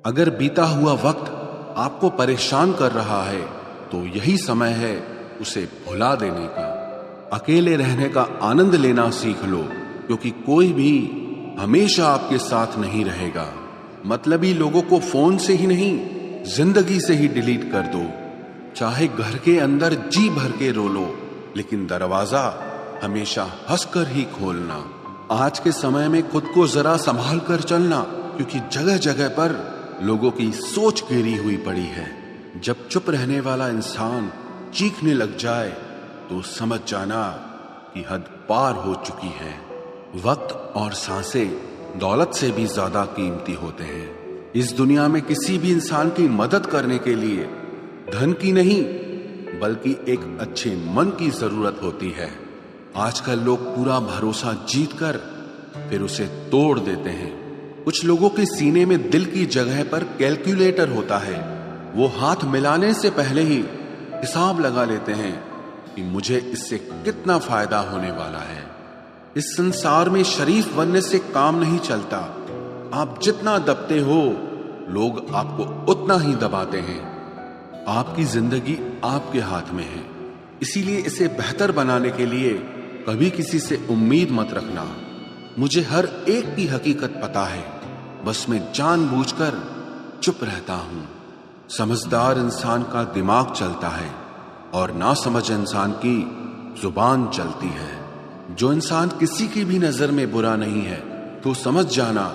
अगर बीता हुआ वक्त आपको परेशान कर रहा है तो यही समय है उसे भुला देने का। अकेले रहने का आनंद लेना सीख लो, क्योंकि कोई भी हमेशा आपके साथ नहीं रहेगा। मतलबी लोगों को फोन से ही नहीं, जिंदगी से ही डिलीट कर दो। चाहे घर के अंदर जी भर के रो लो, लेकिन दरवाजा हमेशा हंसकर ही खोलना। आज के समय में खुद को जरा संभाल कर चलना, क्योंकि जगह जगह पर लोगों की सोच गिरी हुई पड़ी है। जब चुप रहने वाला इंसान चीखने लग जाए तो समझ जाना कि हद पार हो चुकी है। वक्त और सांसें दौलत से भी ज्यादा कीमती होते हैं। इस दुनिया में किसी भी इंसान की मदद करने के लिए धन की नहीं, बल्कि एक अच्छे मन की जरूरत होती है। आजकल लोग पूरा भरोसा जीतकर फिर उसे तोड़ देते हैं। कुछ लोगों के सीने में दिल की जगह पर कैलकुलेटर होता है। वो हाथ मिलाने से पहले ही हिसाब लगा लेते हैं कि मुझे इससे कितना फायदा होने वाला है। इस संसार में शरीफ बनने से काम नहीं चलता। आप जितना दबते हो, लोग आपको उतना ही दबाते हैं। आपकी जिंदगी आपके हाथ में है, इसीलिए इसे बेहतर बनाने के लिए कभी किसी से उम्मीद मत रखना। मुझे हर एक की हकीकत पता है, बस मैं जानबूझकर चुप रहता हूं। समझदार इंसान का दिमाग चलता है और नासमझ इंसान की जुबान चलती है। जो इंसान किसी की भी नजर में बुरा नहीं है तो समझ जाना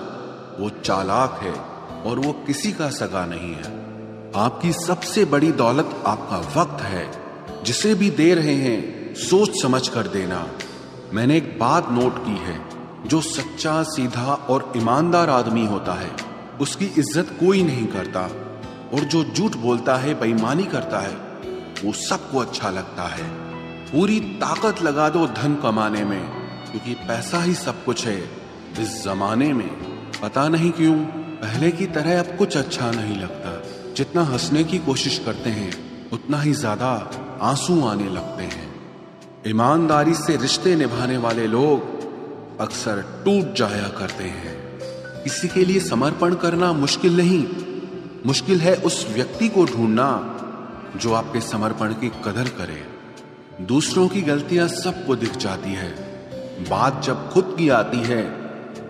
वो चालाक है और वो किसी का सगा नहीं है। आपकी सबसे बड़ी दौलत आपका वक्त है। जिसे भी दे रहे हैं सोच समझ कर देना। मैंने एक बात नोट की है, जो सच्चा, सीधा और ईमानदार आदमी होता है उसकी इज्जत कोई नहीं करता, और जो झूठ बोलता है, बेईमानी करता है, वो सबको अच्छा लगता है। पूरी ताकत लगा दो धन कमाने में, क्योंकि पैसा ही सब कुछ है इस जमाने में। पता नहीं क्यों पहले की तरह अब कुछ अच्छा नहीं लगता। जितना हंसने की कोशिश करते हैं उतना ही ज्यादा आंसू आने लगते हैं। ईमानदारी से रिश्ते निभाने वाले लोग अक्सर टूट जाया करते हैं। किसी के लिए समर्पण करना मुश्किल नहीं, मुश्किल है उस व्यक्ति को ढूंढना जो आपके समर्पण की कदर करे। दूसरों की गलतियां सबको दिख जाती है, बात जब खुद की आती है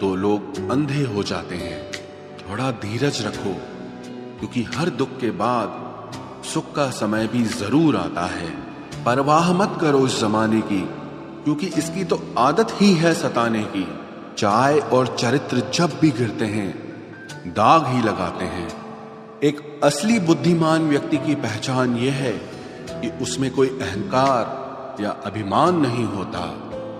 तो लोग अंधे हो जाते हैं। थोड़ा धीरज रखो, क्योंकि हर दुख के बाद सुख का समय भी जरूर आता है। परवाह मत करो इस जमाने की, क्योंकि इसकी तो आदत ही है सताने की। चाय और चरित्र जब भी गिरते हैं दाग ही लगाते हैं। एक असली बुद्धिमान व्यक्ति की पहचान यह है कि उसमें कोई अहंकार या अभिमान नहीं होता।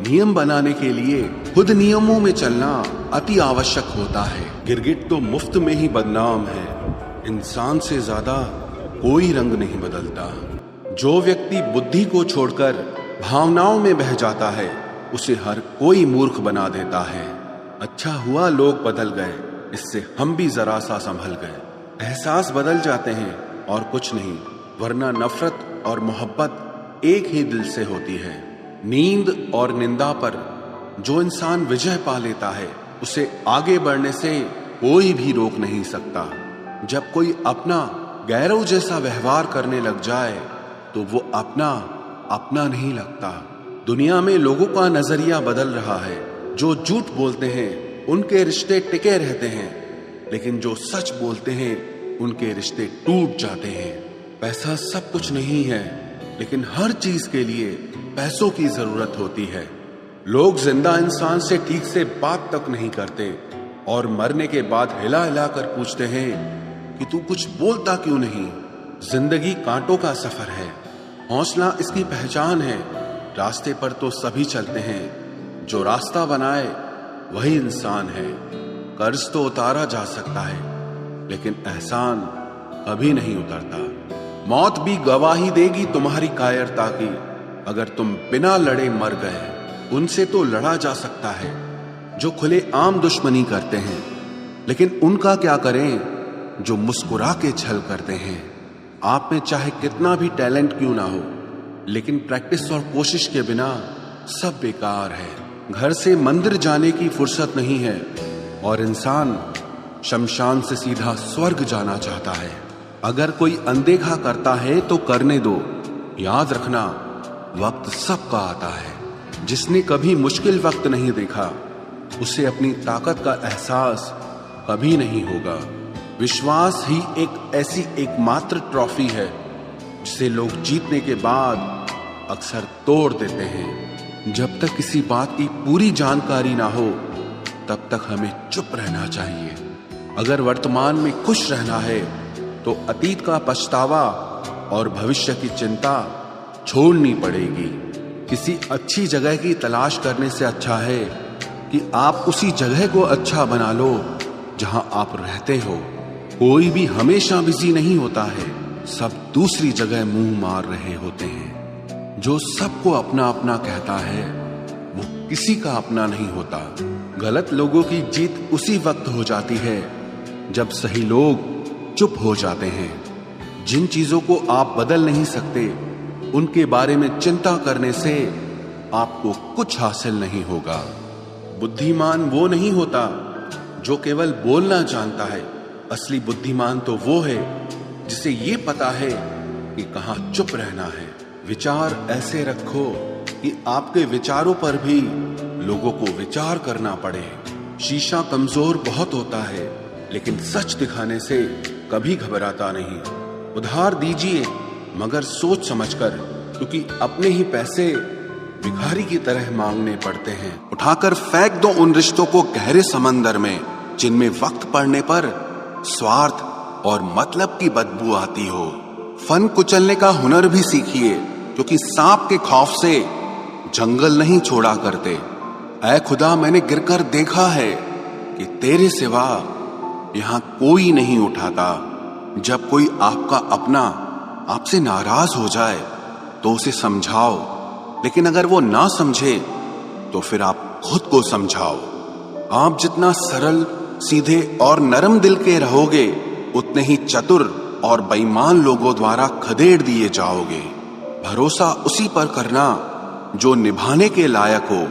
नियम बनाने के लिए खुद नियमों में चलना अति आवश्यक होता है। गिरगिट तो मुफ्त में ही बदनाम है। इंसान से ज्यादा कोई रंग नहीं बदलता। जो व्यक्ति बुद्धि को छोड़कर भावनाओं में बह जाता है उसे हर कोई मूर्ख बना देता है। अच्छा हुआ लोग बदल गए, इससे हम भी जरा सा संभल गए। एहसास बदल जाते हैं और कुछ नहीं, वरना नफरत और मोहब्बत एक ही दिल से होती है। नींद और निंदा पर जो इंसान विजय पा लेता है उसे आगे बढ़ने से कोई भी रोक नहीं सकता। जब कोई अपना गैरों जैसा व्यवहार करने लग जाए तो वो अपना नहीं लगता। दुनिया में लोगों का नजरिया बदल रहा है। जो झूठ बोलते हैं उनके रिश्ते टिके रहते हैं, लेकिन जो सच बोलते हैं उनके रिश्ते टूट जाते हैं। पैसा सब कुछ नहीं है, लेकिन हर चीज के लिए पैसों की जरूरत होती है। लोग जिंदा इंसान से ठीक से बात तक नहीं करते और मरने के बाद हिला हिला कर पूछते हैं कि तू कुछ बोलता क्यों नहीं। जिंदगी कांटों का सफर है, हौसला इसकी पहचान है। रास्ते पर तो सभी चलते हैं, जो रास्ता बनाए वही इंसान है। कर्ज तो उतारा जा सकता है, लेकिन एहसान कभी नहीं उतरता। मौत भी गवाही देगी तुम्हारी कायरता की। अगर तुम बिना लड़े मर गए, उनसे तो लड़ा जा सकता है जो खुले आम दुश्मनी करते हैं, लेकिन उनका क्या करें जो मुस्कुरा के छल करते हैं। आप में चाहे कितना भी टैलेंट क्यों ना हो, लेकिन प्रैक्टिस और कोशिश के बिना सब बेकार है। घर से मंदिर जाने की फुर्सत नहीं है और इंसान शमशान से सीधा स्वर्ग जाना चाहता है। अगर कोई अनदेखा करता है तो करने दो। याद रखना, वक्त सबका आता है। जिसने कभी मुश्किल वक्त नहीं देखा, उसे अपनी ताकत का एहसास कभी नहीं होगा। विश्वास ही एक ऐसी एकमात्र ट्रॉफी है जिसे लोग जीतने के बाद अक्सर तोड़ देते हैं। जब तक किसी बात की पूरी जानकारी ना हो, तब तक हमें चुप रहना चाहिए। अगर वर्तमान में खुश रहना है तो अतीत का पछतावा और भविष्य की चिंता छोड़नी पड़ेगी। किसी अच्छी जगह की तलाश करने से अच्छा है कि आप उसी जगह को अच्छा बना लो जहां आप रहते हो। कोई भी हमेशा बिजी नहीं होता है, सब दूसरी जगह मुंह मार रहे होते हैं। जो सबको अपना अपना कहता है, वो किसी का अपना नहीं होता। गलत लोगों की जीत उसी वक्त हो जाती है जब सही लोग चुप हो जाते हैं। जिन चीजों को आप बदल नहीं सकते, उनके बारे में चिंता करने से आपको कुछ हासिल नहीं होगा। बुद्धिमान वो नहीं होता जो केवल बोलना जानता है। असली बुद्धिमान तो वो है जिसे ये पता है कि कहाँ चुप रहना है। विचार ऐसे रखो कि आपके विचारों पर भी लोगों को विचार करना पड़े। शीशा कमजोर बहुत होता है, लेकिन सच दिखाने से कभी घबराता नहीं। उधार दीजिए, मगर सोच समझकर, क्योंकि अपने ही पैसे भिखारी की तरह मांगने पड़ते हैं। उठाकर फेंक दो उन रिश्तों को गहरे समंदर में जिनमें वक्त पड़ने पर स्वार्थ और मतलब की बदबू आती हो। फन कुचलने का हुनर भी सीखिए, क्योंकि सांप के खौफ से जंगल नहीं छोड़ा करते। ऐ खुदा, मैंने गिरकर देखा है कि तेरे सिवा यहाँ कोई नहीं उठाता। जब कोई आपका अपना आपसे नाराज हो जाए तो उसे समझाओ, लेकिन अगर वो ना समझे तो फिर आप खुद को समझाओ। आप जितना सरल, सीधे और नरम दिल के रहोगे, उतने ही चतुर और बेईमान लोगों द्वारा खदेड़ दिए जाओगे। भरोसा उसी पर करना जो निभाने के लायक हो।